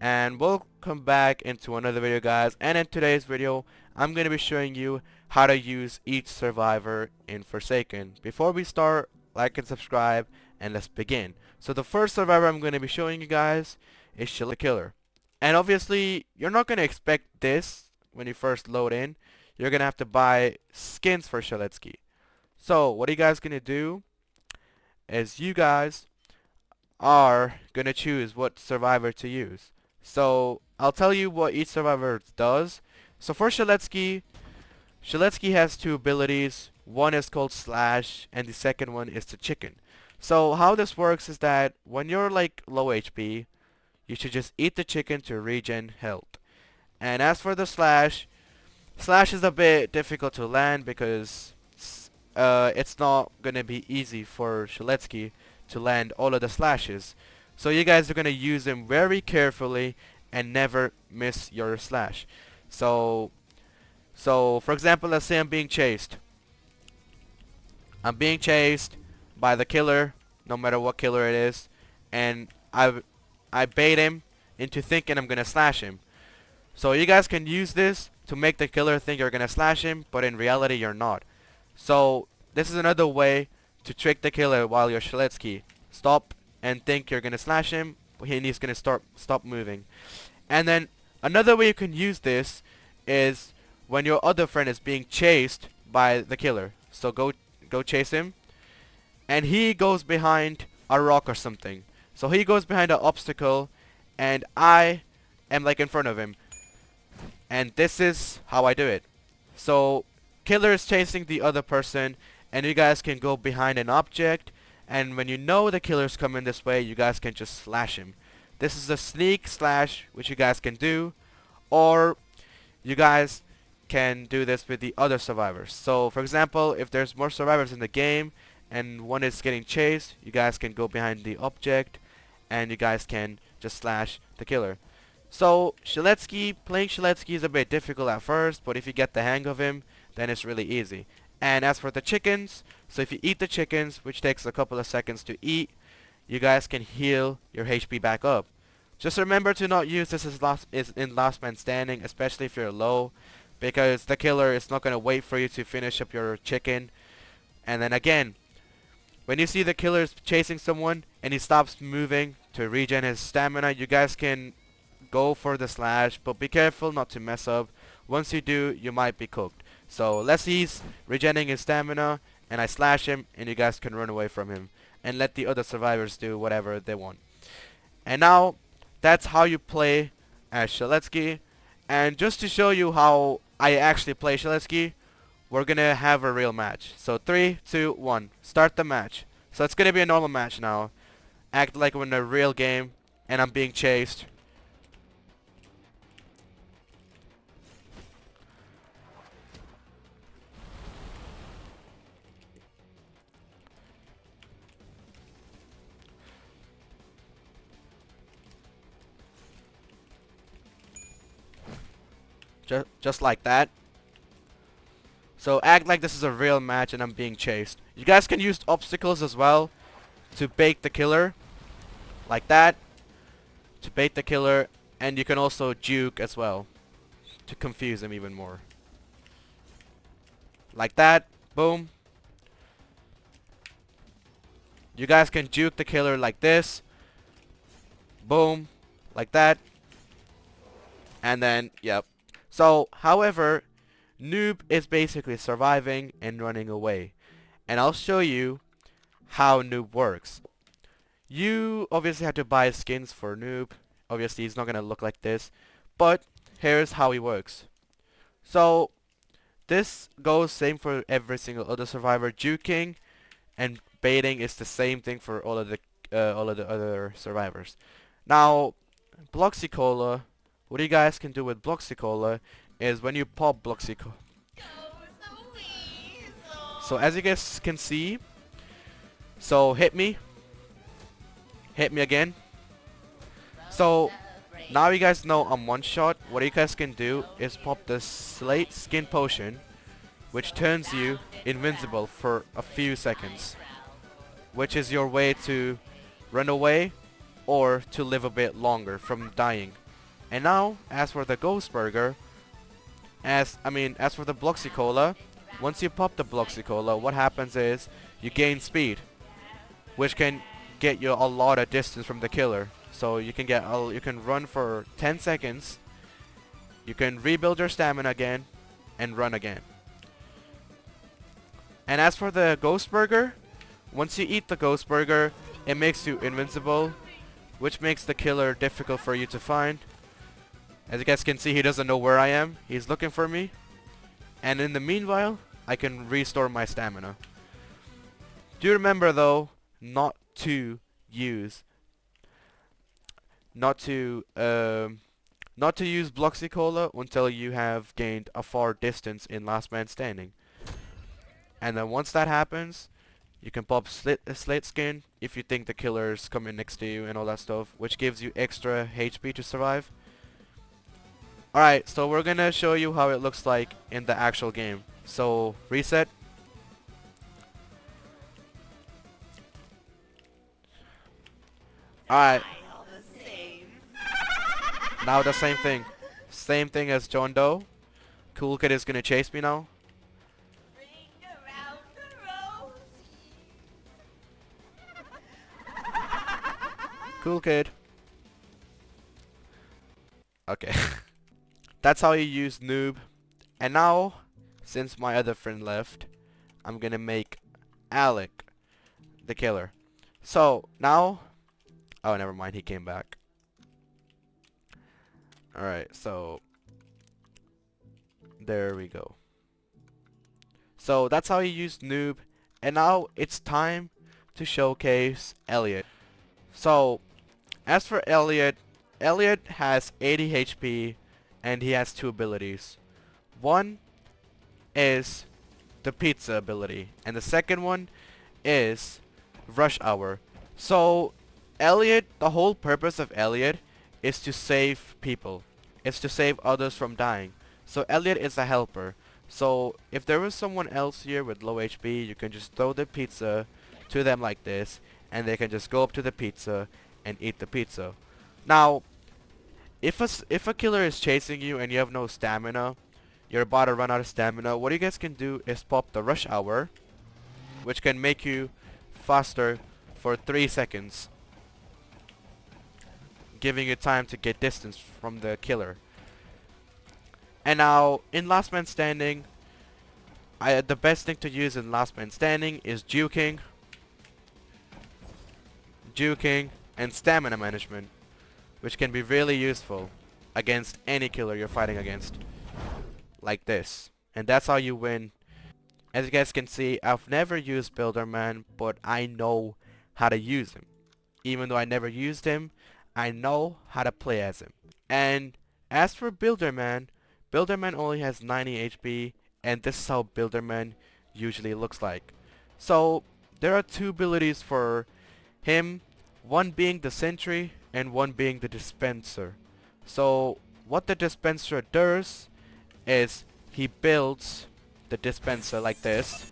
And welcome back into another video, guys. And in today's video I'm going to be showing you how to use each survivor in Forsaken. Before we start, like and subscribe, and let's begin. So the first survivor I'm going to be showing you guys is the Killer. And obviously you're not going to expect this when you first load in. You're going to have to buy skins for Shaletsky. So what are you guys going to do is you guys are gonna choose what survivor to use. So I'll tell you what each survivor does. So for Shaletsky, Shaletsky has two abilities. One is called Slash and the second one is the Chicken. So how this works is that when you're like low HP, you should just eat the chicken to regen health. And as for the Slash, Slash is a bit difficult to land because it's not gonna be easy for Shaletsky to land all of the slashes. So you guys are gonna use them very carefully and never miss your slash. So for example, let's say I'm being chased. I'm being chased by the killer, no matter what killer it is, and I bait him into thinking I'm gonna slash him. So you guys can use this to make the killer think you're gonna slash him, but in reality you're not. So this is another way to trick the killer while you're Shaletsky. Stop and think you're gonna slash him, and he's gonna stop moving. And then another way you can use this is when your other friend is being chased by the killer. So go chase him, and he goes behind a rock or something. So he goes behind an obstacle, and I am like in front of him. And this is how I do it. So killer is chasing the other person, and you guys can go behind an object, and when you know the killer's coming this way, you guys can just slash him. This is a sneak slash which you guys can do, or you guys can do this with the other survivors. So for example, if there's more survivors in the game and one is getting chased, you guys can go behind the object and you guys can just slash the killer. So playing Shaletsky is a bit difficult at first, but if you get the hang of him, then it's really easy. And as for the chickens, so if you eat the chickens, which takes a couple of seconds to eat, you guys can heal your HP back up. Just remember to not use this as in last man standing, especially if you're low, because the killer is not gonna wait for you to finish up your chicken. And then again, when you see the killer chasing someone and he stops moving to regen his stamina, you guys can go for the slash, but be careful not to mess up. Once you do, you might be cooked. So let's see, he's regenerating his stamina, and I slash him, and you guys can run away from him and let the other survivors do whatever they want. And now that's how you play as Shaletsky. And just to show you how I actually play Shaletsky, we're gonna have a real match. So 3, 2, 1, start the match. So it's gonna be a normal match now. Act like we're in a real game and I'm being chased. Just like that. So act like this is a real match and I'm being chased. You guys can use obstacles as well to bait the killer. Like that. To bait the killer. And you can also juke as well to confuse him even more. Like that. Boom. You guys can juke the killer like this. Boom. Like that. And then, yep. So, however, Noob is basically surviving and running away. And I'll show you how Noob works. You obviously have to buy skins for Noob. Obviously, he's not going to look like this. But, here's how he works. So, this goes same for every single other survivor. Juking and baiting is the same thing for all of the other survivors. Now, Bloxicola, what you guys can do with Bloxicola is when you pop Bloxicola. So as you guys can see, so hit me again. So now you guys know I'm one shot. What you guys can do is pop the Slate Skin Potion, which turns you invincible for a few seconds, which is your way to run away or to live a bit longer from dying. And now, as for the Ghost Burger, as for the Bloxy Cola, once you pop the Bloxy Cola, what happens is you gain speed, which can get you a lot of distance from the killer. So you can run for 10 seconds, you can rebuild your stamina again, and run again. And as for the Ghost Burger, once you eat the Ghost Burger, it makes you invincible, which makes the killer difficult for you to find. As you guys can see, he doesn't know where I am. He's looking for me. And in the meanwhile, I can restore my stamina. Do remember though, not to use Bloxy Cola until you have gained a far distance in Last Man Standing. And then once that happens, you can pop Slate Skin if you think the killer's coming next to you and all that stuff, which gives you extra HP to survive. Alright, so we're gonna show you how it looks like in the actual game. So, reset. Alright. Now the same thing. Same thing as John Doe. Cool Kid is gonna chase me now. Cool Kid. Okay. That's how you use noob. And now, since my other friend left, I'm gonna make Alec the killer. So, now... Oh, never mind, he came back. Alright, so... There we go. So, that's how you use noob. And now, it's time to showcase Elliot. So, as for Elliot, Elliot has 80 HP and he has two abilities. One is the pizza ability and the second one is rush hour. So Elliot, the whole purpose of Elliot is to save people. It's to save others from dying. So Elliot is a helper. So if there was someone else here with low HP, you can just throw the pizza to them like this and they can just go up to the pizza and eat the pizza. Now, if a killer is chasing you and you have no stamina, you're about to run out of stamina, what you guys can do is pop the rush hour, which can make you faster for 3 seconds, giving you time to get distance from the killer. And now, in Last Man Standing, the best thing to use in Last Man Standing is juking, and stamina management, which can be really useful against any killer you're fighting against, like this. And that's how you win. As you guys can see, I've never used Builderman, but I know how to use him. Even though I never used him, I know how to play as him. And as for Builderman, Builderman only has 90 HP, and this is how Builderman usually looks like. So, there are two abilities for him, one being the Sentry, and one being the Dispenser. So, what the Dispenser does is he builds the dispenser like this.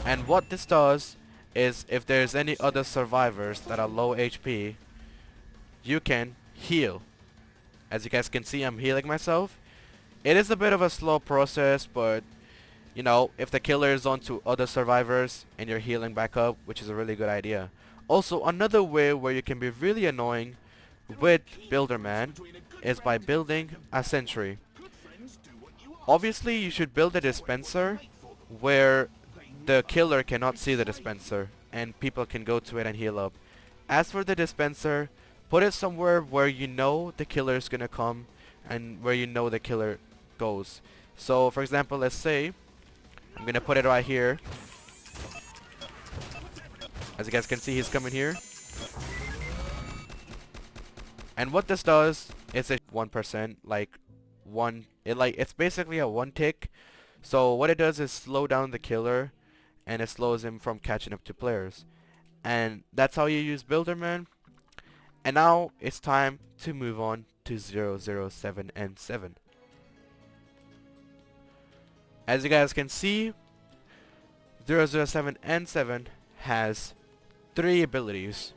And what this does is if there's any other survivors that are low HP, you can heal. As you guys can see, I'm healing myself. It is a bit of a slow process, but you know, if the killer is onto other survivors and you're healing back up, which is a really good idea. Also, another way where you can be really annoying with Builderman is by building a sentry. Obviously, you should build a dispenser where the killer cannot see the dispenser and people can go to it and heal up. As for the dispenser, put it somewhere where you know the killer is gonna come and where you know the killer goes. So, for example, let's say I'm gonna put it right here. As you guys can see, he's coming here. And what this does is a 1%, it's basically a one tick. So what it does is slow down the killer and it slows him from catching up to players. And that's how you use Builderman. And now it's time to move on to 007 and 7. As you guys can see, 007 and 7 has 3 abilities.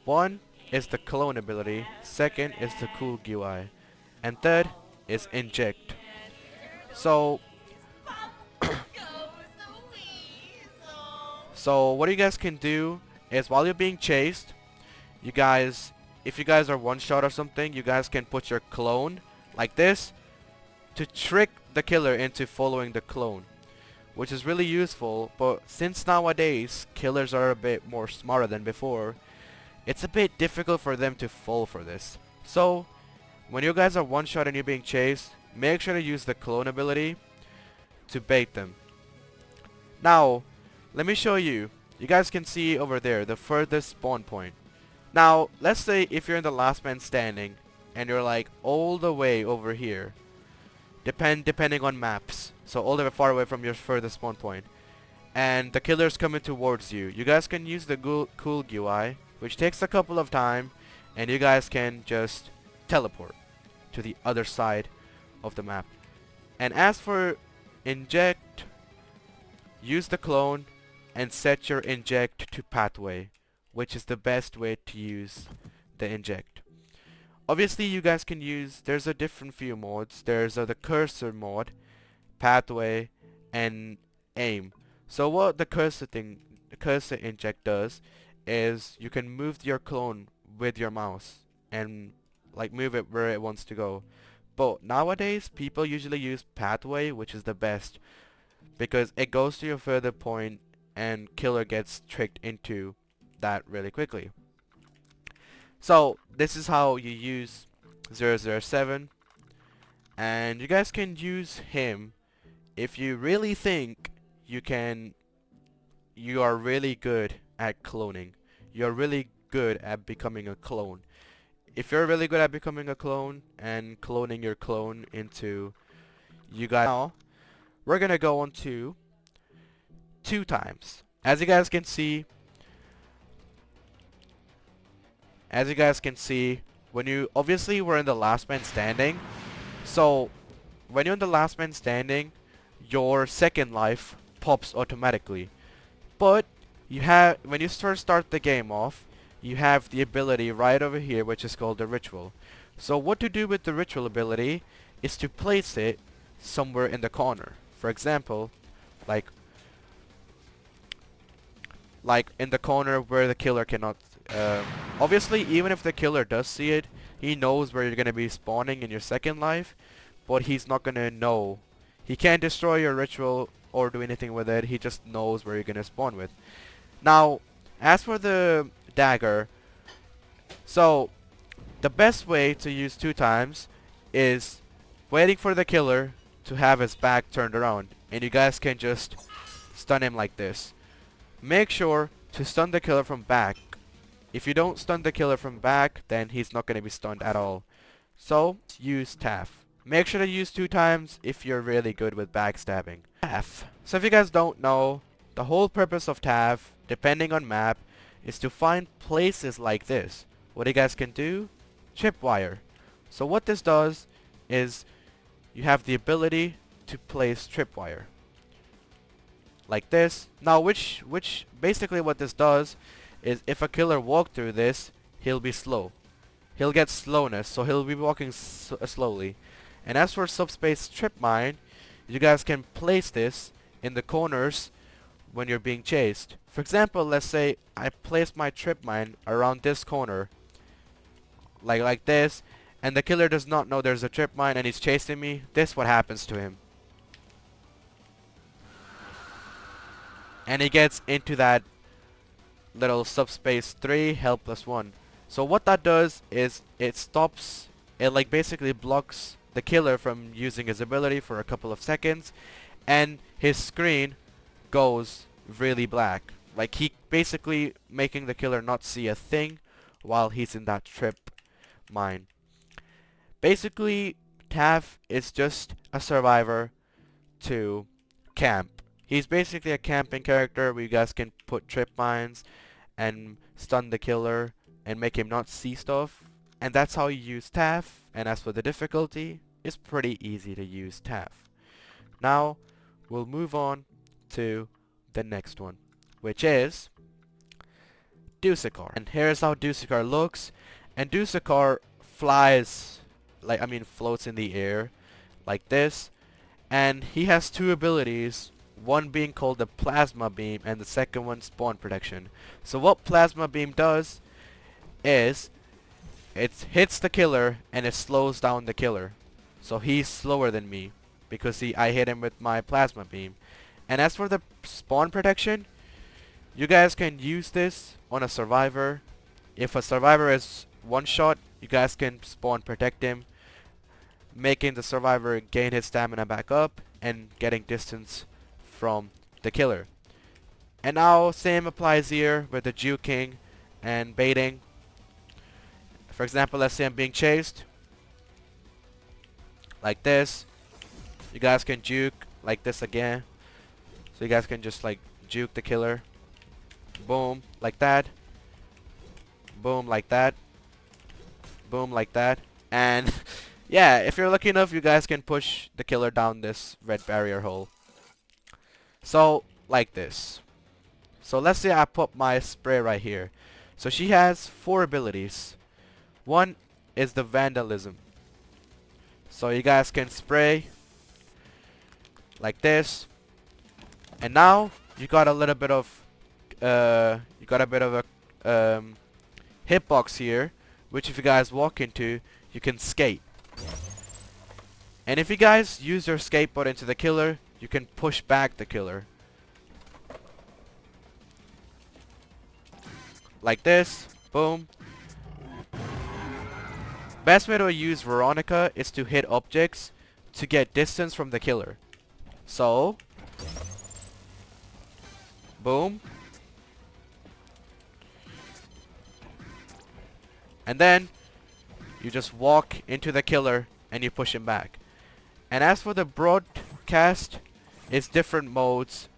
One is the clone ability, second is the cool GUI, and third is inject. So what you guys can do is while you're being chased, you guys, if you guys are one shot or something, you guys can put your clone like this to trick the killer into following the clone, which is really useful. But since nowadays killers are a bit more smarter than before, it's a bit difficult for them to fall for this. So when you guys are one shot and you're being chased, make sure to use the clone ability to bait them. Now let me show you. You guys can see over there the furthest spawn point. Now let's say if you're in the last man standing and you're like all the way over here, depending on maps, so all the way far away from your furthest spawn point, and the killer's coming towards you, you guys can use the cool GUI, which takes a couple of time, and you guys can just teleport to the other side of the map. And as for inject, use the clone and set your inject to pathway, which is the best way to use the inject. Obviously you guys can use, there's a different few modes. There's the cursor mode, pathway, and aim. So what the cursor inject does is you can move your clone with your mouse and like move it where it wants to go. But nowadays people usually use pathway, which is the best because it goes to your further point and killer gets tricked into that really quickly. So this is how you use 007, and you guys can use him if you really think you are really good at cloning. You're really good at becoming a clone. If you're really good at becoming a clone and cloning your clone into you guys, now we're gonna go on to 2 times. As you guys can see, when you obviously we're in the last man standing, so when you're in the last man standing, your second life pops automatically. But you have, when you first start the game off, you have the ability right over here, which is called the ritual. So what to do with the ritual ability is to place it somewhere in the corner. For example, like in the corner where the killer cannot obviously even if the killer does see it, he knows where you're gonna be spawning in your second life, but he's not gonna know. He can't destroy your ritual or do anything with it. He just knows where you're gonna spawn with. Now as for the dagger, so the best way to use 2 times is waiting for the killer to have his back turned around, and you guys can just stun him like this. Make sure to stun the killer from back. If you don't stun the killer from back, then he's not going to be stunned at all. So use TAF. Make sure to use 2 times if you're really good with backstabbing. TAF. So if you guys don't know, the whole purpose of TAF, depending on map, is to find places like this. What you guys can do? Tripwire. So what this does is you have the ability to place tripwire like this. Now which basically what this does is if a killer walked through this, he'll be slow. He'll get slowness, so he'll be walking slowly. And as for subspace trip mine, you guys can place this in the corners when you're being chased. For example, let's say I place my trip mine around this corner like this, and the killer does not know there's a trip mine and he's chasing me. This what happens to him. And he gets into that little subspace 3 helpless 1. So what that does is it stops, it like basically blocks the killer from using his ability for a couple of seconds, and his screen goes really black. Like he basically making the killer not see a thing while he's in that trip mine. Basically, Taff is just a survivor to camp. He's basically a camping character where you guys can put trip mines and stun the killer and make him not see stuff. And that's how you use Taff. And as for the difficulty, it's pretty easy to use Taff. Now, we'll move on to the next one, which is Dusakar. And here's how Dusakar looks. And Dusakar flies, floats in the air like this. And he has two abilities, one being called the Plasma Beam and the second one Spawn Protection. So what Plasma Beam does is it hits the killer and it slows down the killer. So he's slower than me because I hit him with my Plasma Beam. And as for the Spawn Protection, you guys can use this on a survivor. If a survivor is one shot, you guys can spawn protect him, making the survivor gain his stamina back up and getting distance from the killer. And now same applies here with the juking and baiting. For example, let's say I'm being chased like this. You guys can juke like this again. So you guys can just like juke the killer. Boom, like that. Boom, like that. Boom, like that. And yeah, if you're lucky enough, you guys can push the killer down this red barrier hole. So, like this. So let's say I put my spray right here. So she has 4 abilities. One is the vandalism. So you guys can spray like this. And now you got a little bit of a hitbox here, which if you guys walk into, you can skate. And if you guys use your skateboard into the killer, you can push back the killer. Like this. Boom. Best way to use Veronica is to hit objects to get distance from the killer. So, boom. And then you just walk into the killer and you push him back. And as for the broadcast, it's different modes.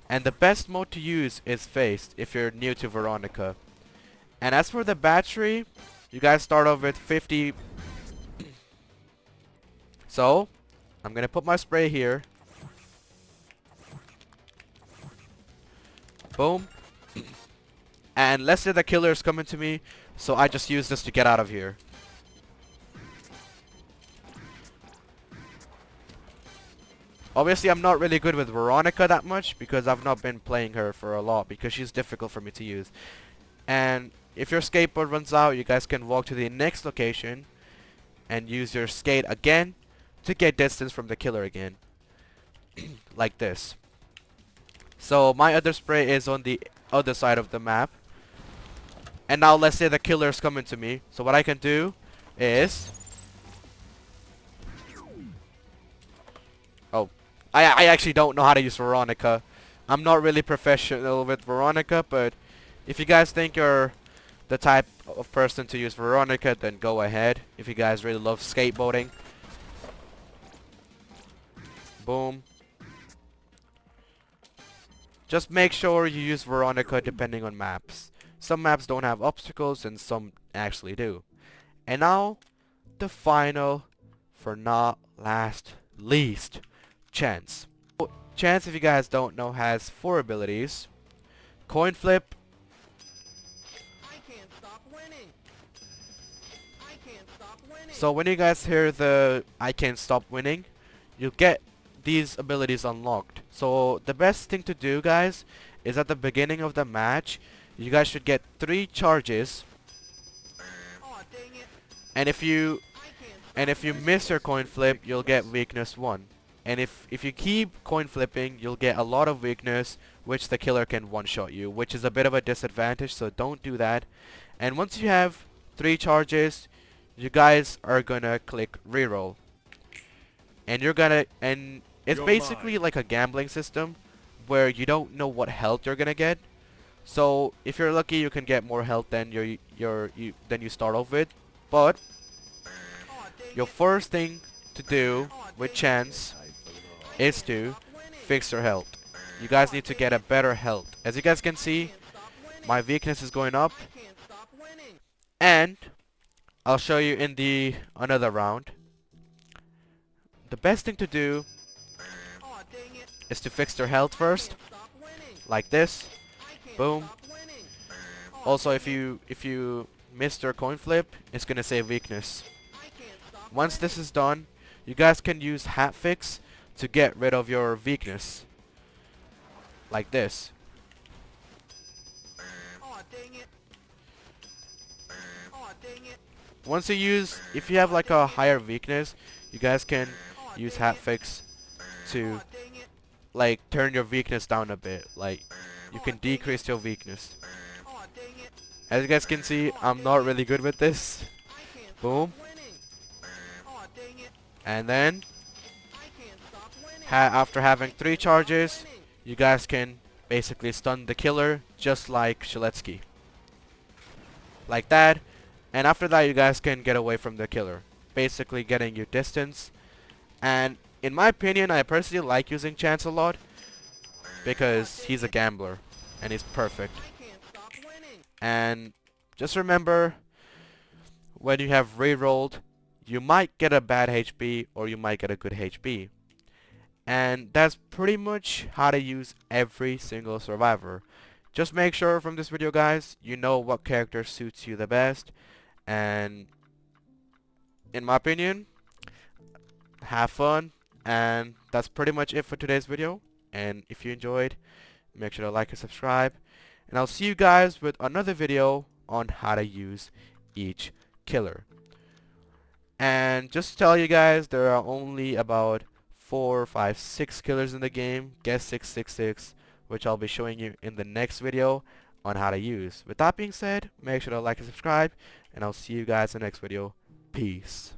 And the best mode to use is Phased if you're new to Veronica. And as for the battery, you guys start off with 50. So, I'm gonna put my spray here. Boom. And let's say the killer is coming to me, so I just use this to get out of here. Obviously, I'm not really good with Veronica that much because I've not been playing her for a lot because she's difficult for me to use. And if your skateboard runs out, you guys can walk to the next location and use your skate again to get distance from the killer again. Like this. So my other spray is on the other side of the map. And now let's say the killer is coming to me. So what I can do is... Oh, I actually don't know how to use Veronica. I'm not really professional with Veronica, but if you guys think you're the type of person to use Veronica, then go ahead. If you guys really love skateboarding. Boom. Just make sure you use Veronica depending on maps. Some maps don't have obstacles and some actually do. And now, the final, for not last least, Chance. Chance, if you guys don't know, has 4 abilities. Coin flip. I can't stop winning. I can't stop winning. So when you guys hear the I can't stop winning, you'll get these abilities unlocked. So the best thing to do, guys, is at the beginning of the match, you guys should get 3 charges. Aw, dang it. And if you I can't stop miss your coin flip, you'll get weakness 1. And if you keep coin flipping, you'll get a lot of weakness, which the killer can one-shot you, which is a bit of a disadvantage, so don't do that. And once you have 3 charges, you guys are gonna click reroll. And it's basically like a gambling system where you don't know what health you're gonna get. So if you're lucky, you can get more health than you start off with. But Aw, dang your it. first thing to do with Chance is to fix your health. You guys need to get a better health. As you guys can see, my weakness is going up, I can't stop winning. and I'll show you in the another round. The best thing to do Aw, dang it. is to fix your health first, Stop winning. like this. I can't Boom. stop winning. Aw, Also, if you missed your coin flip, it's gonna say weakness. I can't stop Once winning. this is done, you guys can use hat fix to get rid of your weakness, like this. Aw, dang it. Aw, dang it. Once you use, if you have like a higher weakness, you guys can Aw, use dang hat it. fix to Aw, dang it. like turn your weakness down a bit. Like you Aw, can dang it. decrease your weakness. Aw, dang it. As you guys can see, Aw, I'm dang not it. really good with this. I can't Boom. stop winning. Aw, dang it. And then I can't stop winning. after having I 3 can't stop charges, winning. you guys can basically stun the killer just like Shaletsky. Like that. And after that, you guys can get away from the killer, basically getting you distance. And in my opinion, I personally like using Chance a lot because he's a gambler and he's perfect. I can't stop winning. And just remember, when you have re-rolled, you might get a bad HP or you might get a good HP. And that's pretty much how to use every single survivor. Just make sure from this video, guys, you know what character suits you the best. And in my opinion, have fun. And that's pretty much it for today's video. And if you enjoyed, make sure to like and subscribe. And I'll see you guys with another video on how to use each killer. And just to tell you guys, there are only about 4, 5, 6 killers in the game. Guess 666, which I'll be showing you in the next video on how to use. With that being said, make sure to like and subscribe, and I'll see you guys in the next video. Peace.